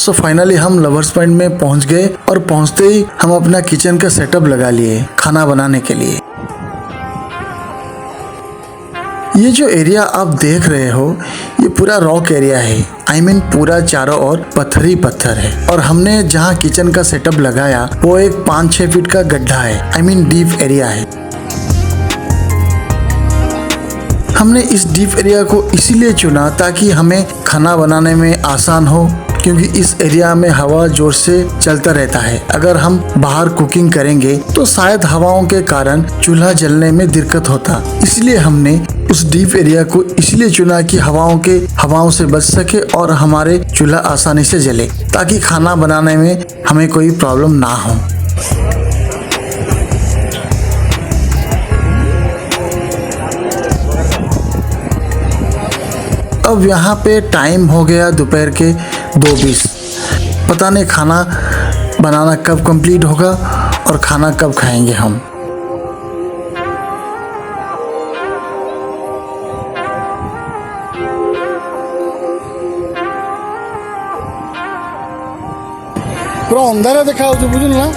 So finally हम lovers point में पहुंच गए और पहुंचते ही हम अपना किचन का सेटअप लगा लिए खाना बनाने के लिए। ये जो एरिया आप देख रहे हो ये पूरा रॉक एरिया है। I mean पूरा चारों ओर पत्थर ही पत्थर है और हमने जहाँ किचन का सेटअप लगाया वो एक 5-6 फीट का गड्ढा है। I mean डीप एरिया है। हमने इस डीप एरिया को इसीलिए चुना ताकि हमें खाना बनाने में आसान हो, क्योंकि इस एरिया में हवा जोर से चलता रहता है। अगर हम बाहर कुकिंग करेंगे तो शायद हवाओं के कारण चूल्हा जलने में दिक्कत होता। इसलिए हमने उस डीप एरिया को इसलिए चुना कि हवाओं से बच सके और हमारे चूल्हा आसानी से जले, ताकि खाना बनाने में हमें कोई प्रॉब्लम ना हो। अब यहाँ पे टाइम हो गया दोपहर के 2:20। पता नहीं खाना बनाना कब कंप्लीट होगा और खाना कब खाएंगे हम। पूरा अंधारा देखा बुझल ना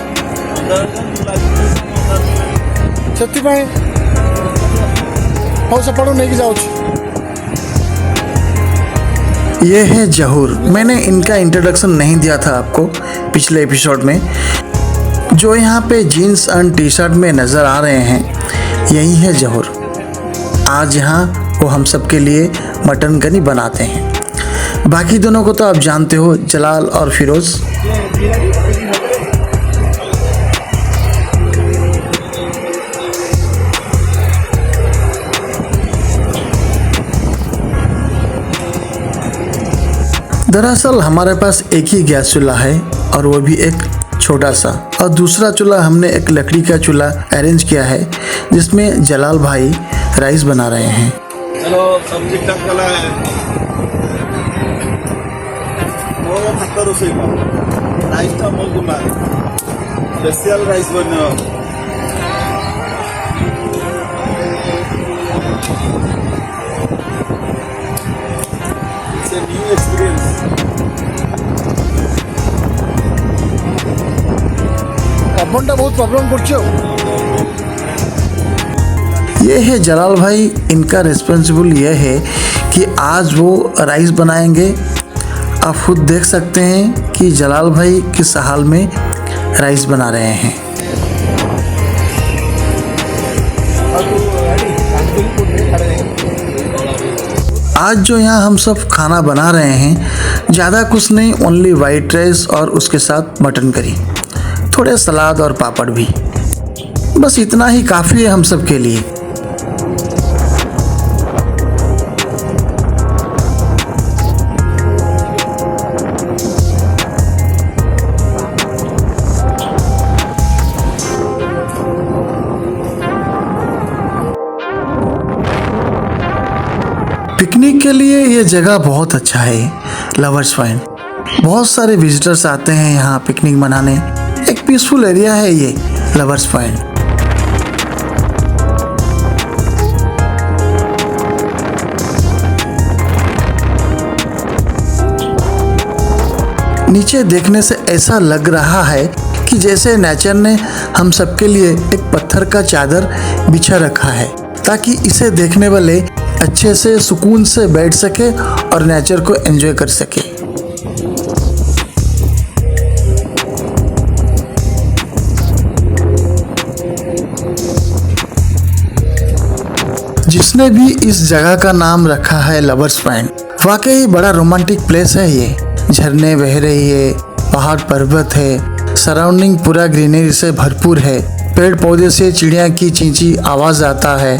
से हौ सपड़ो नहीं जाऊँ। ये है जहूर। मैंने इनका इंट्रोडक्शन नहीं दिया था आपको पिछले एपिसोड में। जो यहाँ पे जीन्स एंड टी शर्ट में नज़र आ रहे हैं यही है जहूर। आज यहाँ वो हम सब के लिए मटन करी बनाते हैं। बाकी दोनों को तो आप जानते हो, जलाल और फिरोज। दरअसल हमारे पास एक ही गैस चूल्हा है और वो भी एक छोटा सा, और दूसरा चूल्हा हमने एक लकड़ी का चूल्हा अरेंज किया है जिसमें जलाल भाई राइस बना रहे हैं। चलो सब्जी टकला है वो भात रोषेई राइस टा मोल गुमा स्पेशल राइस बनो से न्यू एक्सपीरियंस। पबनटा बहुत प्रॉब्लम करछो। ये है जलाल भाई। इनका रिस्पॉन्सिबल ये है कि आज वो राइस बनाएंगे। आप खुद देख सकते हैं कि जलाल भाई किस हाल में राइस बना रहे हैं। आज जो यहाँ हम सब खाना बना रहे हैं ज़्यादा कुछ नहीं, ओनली वाइट राइस और उसके साथ मटन करी, थोड़े सलाद और पापड़ भी। बस इतना ही काफ़ी है हम सब के लिए। पिकनिक के लिए ये जगह बहुत अच्छा है लवर्स पॉइंट। बहुत सारे विजिटर्स आते हैं यहाँ पिकनिक मनाने। एक पीसफुल एरिया है ये लवर्स पॉइंट। नीचे देखने से ऐसा लग रहा है कि जैसे नेचर ने हम सबके लिए एक पत्थर का चादर बिछा रखा है, ताकि इसे देखने वाले अच्छे से सुकून से बैठ सके और नेचर को एंजॉय कर सके। जिसने भी इस जगह का नाम रखा है लवर्स पॉइंट, वाकई बड़ा रोमांटिक प्लेस है ये। झरने बह रही है, पहाड़ पर्वत है, सराउंडिंग पूरा ग्रीनरी से भरपूर है, पेड़ पौधे से चिड़िया की चींची आवाज आता है।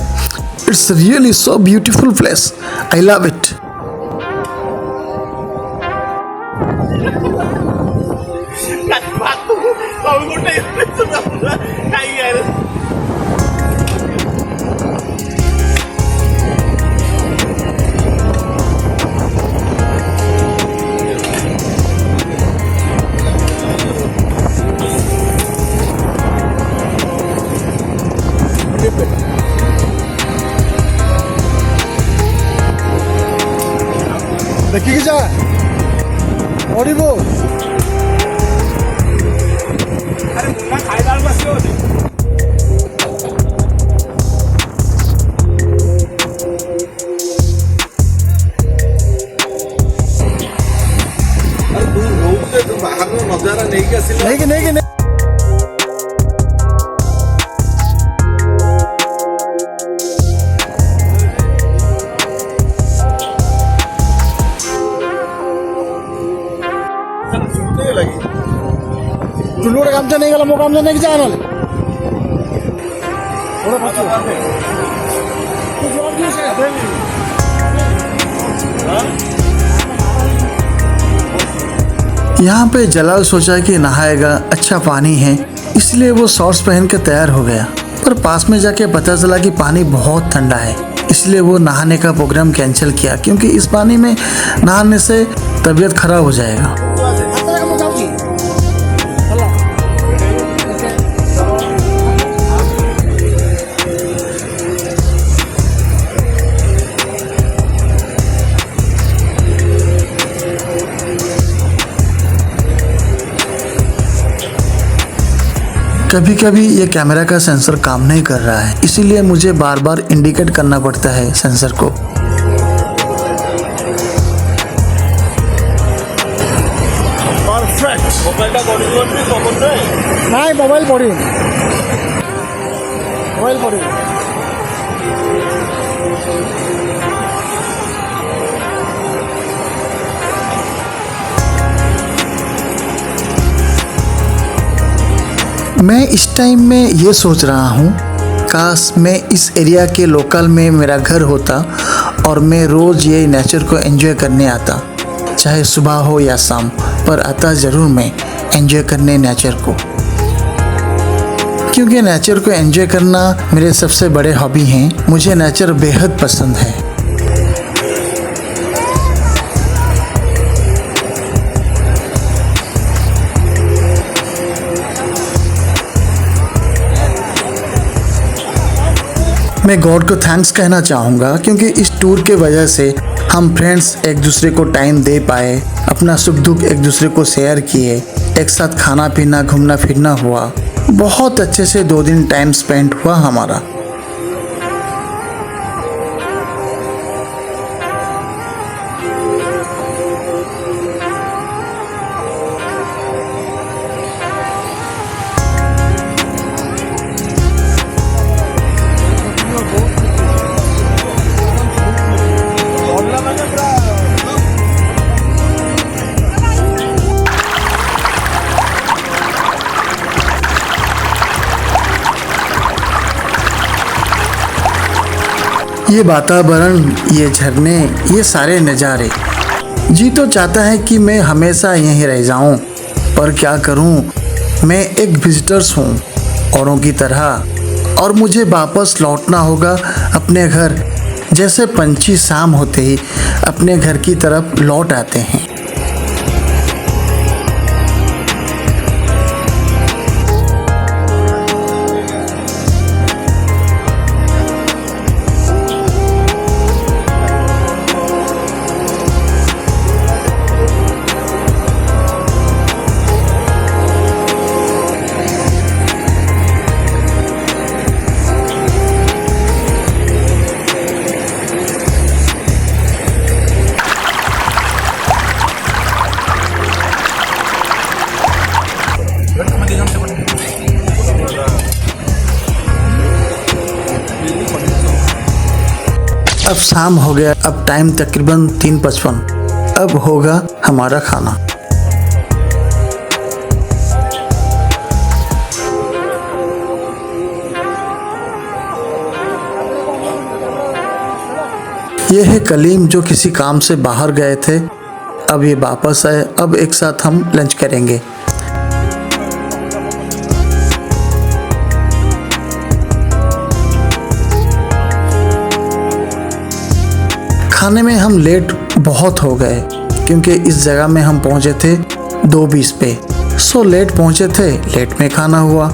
It's really so beautiful place. I love it. देखिए जा आमच्या नाही गेला मोका आमच्या नाही जाणार थोडं यहाँ पे जलाल सोचा कि नहाएगा, अच्छा पानी है, इसलिए वो शॉर्ट्स पहन के तैयार हो गया। पर पास में जाके पता चला कि पानी बहुत ठंडा है, इसलिए वो नहाने का प्रोग्राम कैंसिल किया, क्योंकि इस पानी में नहाने से तबीयत खराब हो जाएगा। कभी कभी ये कैमरा का सेंसर काम नहीं कर रहा है, इसीलिए मुझे बार बार इंडिकेट करना पड़ता है सेंसर को। परफेक्ट। মোবাইলটা গড়ি করবি কখন রে? নাই মোবাইল পড়ি मैं इस टाइम में ये सोच रहा हूँ, काश मैं इस एरिया के लोकल में मेरा घर होता और मैं रोज़ ये नेचर को एंजॉय करने आता, चाहे सुबह हो या शाम, पर आता ज़रूर मैं एंजॉय करने नेचर को, क्योंकि नेचर को एंजॉय करना मेरे सबसे बड़े हॉबी हैं। मुझे नेचर बेहद पसंद है। मैं गॉड को थैंक्स कहना चाहूँगा, क्योंकि इस टूर के वजह से हम फ्रेंड्स एक दूसरे को टाइम दे पाए, अपना सुख दुख एक दूसरे को शेयर किए, एक साथ खाना पीना घूमना फिरना हुआ। बहुत अच्छे से 2 दिन टाइम स्पेंड हुआ हमारा। ये वातावरण, ये झरने, ये सारे नज़ारे, जी तो चाहता है कि मैं हमेशा यहीं रह जाऊं, पर क्या करूं, मैं एक विजिटर्स हूं औरों की तरह, और मुझे वापस लौटना होगा अपने घर, जैसे पंछी शाम होते ही अपने घर की तरफ लौट आते हैं। अब शाम हो गया, अब टाइम तकरीबन 3:55। अब होगा हमारा खाना। ये है कलीम, जो किसी काम से बाहर गए थे, अब ये वापस आए। अब एक साथ हम लंच करेंगे। खाने में हम लेट बहुत हो गए, क्योंकि इस जगह में हम पहुंचे थे 2:20 पे। सो लेट पहुंचे थे, लेट में खाना हुआ,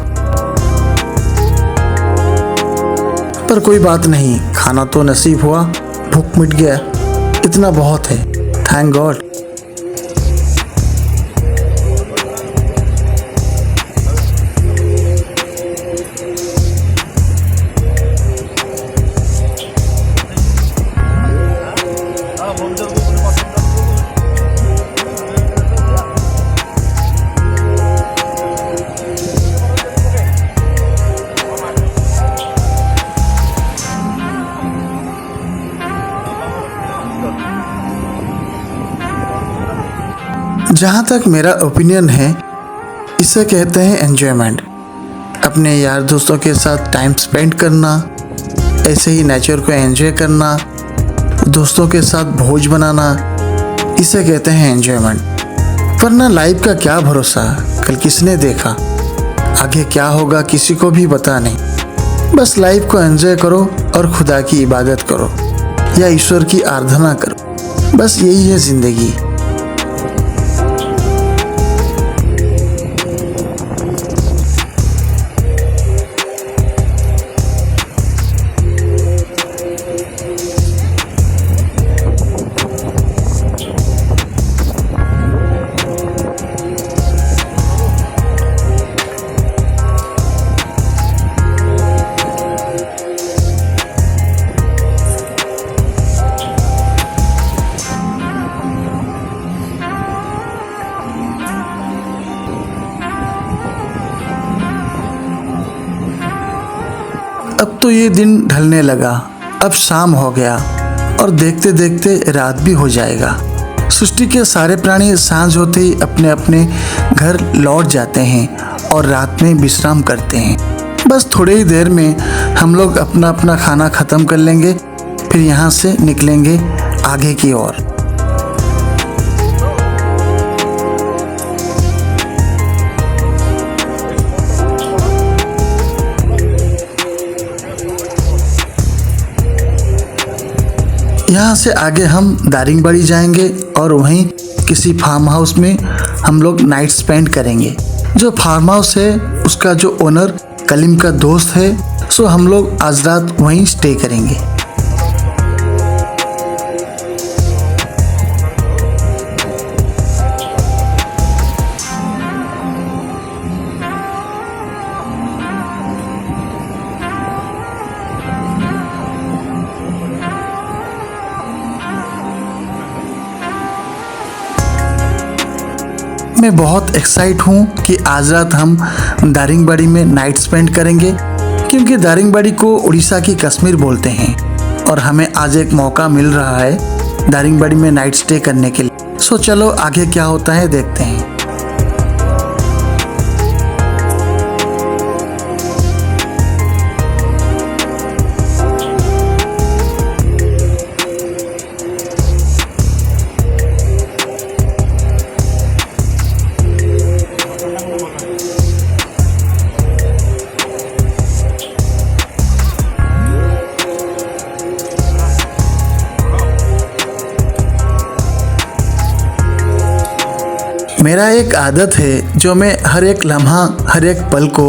पर कोई बात नहीं, खाना तो नसीब हुआ, भूख मिट गया, इतना बहुत है। Thank God. जहाँ तक मेरा ओपिनियन है, इसे कहते हैं एन्जॉयमेंट। अपने यार दोस्तों के साथ टाइम स्पेंड करना, ऐसे ही नेचर को एंजॉय करना, दोस्तों के साथ भोज बनाना, इसे कहते हैं एन्जॉयमेंट। वरना लाइफ का क्या भरोसा, कल किसने देखा, आगे क्या होगा किसी को भी पता नहीं। बस लाइफ को एंजॉय करो और खुदा की इबादत करो या ईश्वर की आराधना करो, बस यही है जिंदगी। अब तो ये दिन ढलने लगा, अब शाम हो गया और देखते देखते रात भी हो जाएगा। सृष्टि के सारे प्राणी सांझ होते ही अपने अपने घर लौट जाते हैं और रात में विश्राम करते हैं। बस थोड़ी ही देर में हम लोग अपना अपना खाना ख़त्म कर लेंगे, फिर यहाँ से निकलेंगे आगे की ओर। यहाँ से आगे हम दारिंगबाड़ी जाएंगे और वहीं किसी फार्म हाउस में हम लोग नाइट स्पेंड करेंगे। जो फार्म हाउस है उसका जो ओनर कलीम का दोस्त है, सो हम लोग आज रात वहीं स्टे करेंगे। मैं बहुत एक्साइट हूँ कि आज रात हम दारिंगबाड़ी में नाइट स्पेंड करेंगे, क्योंकि दारिंगबाड़ी को उड़ीसा की कश्मीर बोलते हैं और हमें आज एक मौका मिल रहा है दारिंगबाड़ी में नाइट स्टे करने के लिए। सो चलो आगे क्या होता है देखते हैं। मेरा एक आदत है जो मैं हर एक लम्हा, हर एक पल को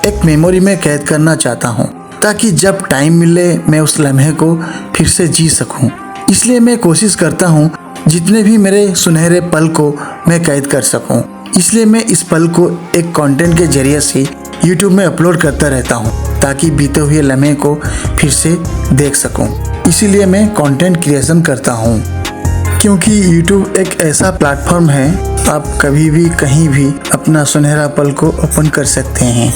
एक मेमोरी में कैद करना चाहता हूँ, ताकि जब टाइम मिले मैं उस लम्हे को फिर से जी सकूँ। इसलिए मैं कोशिश करता हूँ जितने भी मेरे सुनहरे पल को मैं कैद कर सकूँ। इसलिए मैं इस पल को एक कंटेंट के जरिए से YouTube में अपलोड करता रहता हूँ, ताकि बीते हुए लम्हे को फिर से देख सकूँ। इसीलिए मैं कंटेंट क्रिएशन करता हूँ, क्योंकि YouTube एक ऐसा प्लेटफॉर्म है, आप कभी भी कहीं भी अपना सुनहरा पल को ओपन कर सकते हैं।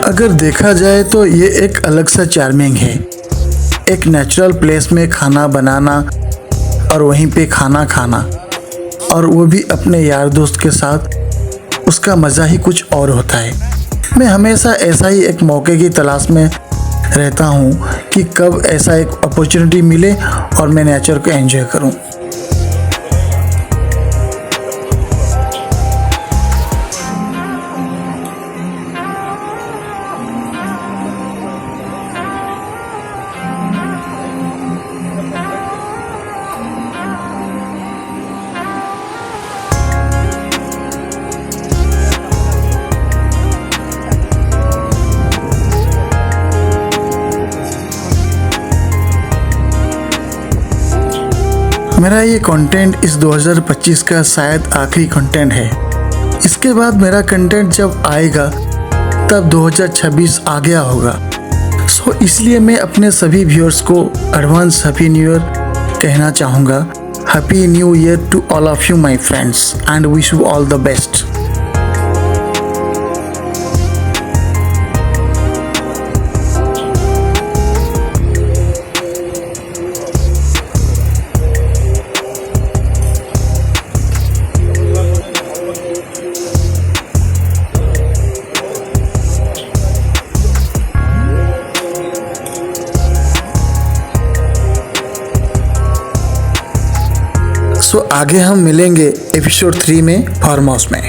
अगर देखा जाए तो ये एक अलग सा चार्मिंग है। एक नेचुरल प्लेस में खाना बनाना और वहीं पे खाना खाना, और वो भी अपने यार दोस्त के साथ, उसका मज़ा ही कुछ और होता है। मैं हमेशा ऐसा ही एक मौके की तलाश में रहता हूँ कि कब ऐसा एक अपॉर्चुनिटी मिले और मैं नेचर को एंजॉय करूँ। मेरा ये कंटेंट इस 2025 का शायद आखिरी कंटेंट है। इसके बाद मेरा कंटेंट जब आएगा तब 2026 आ गया होगा। सो इसलिए मैं अपने सभी व्यूअर्स को एडवांस हैप्पी न्यू ईयर कहना चाहूँगा। Happy new year to all of you my friends and wish you all the best. So आगे हम मिलेंगे एपिसोड 3 में फार्म हाउस में।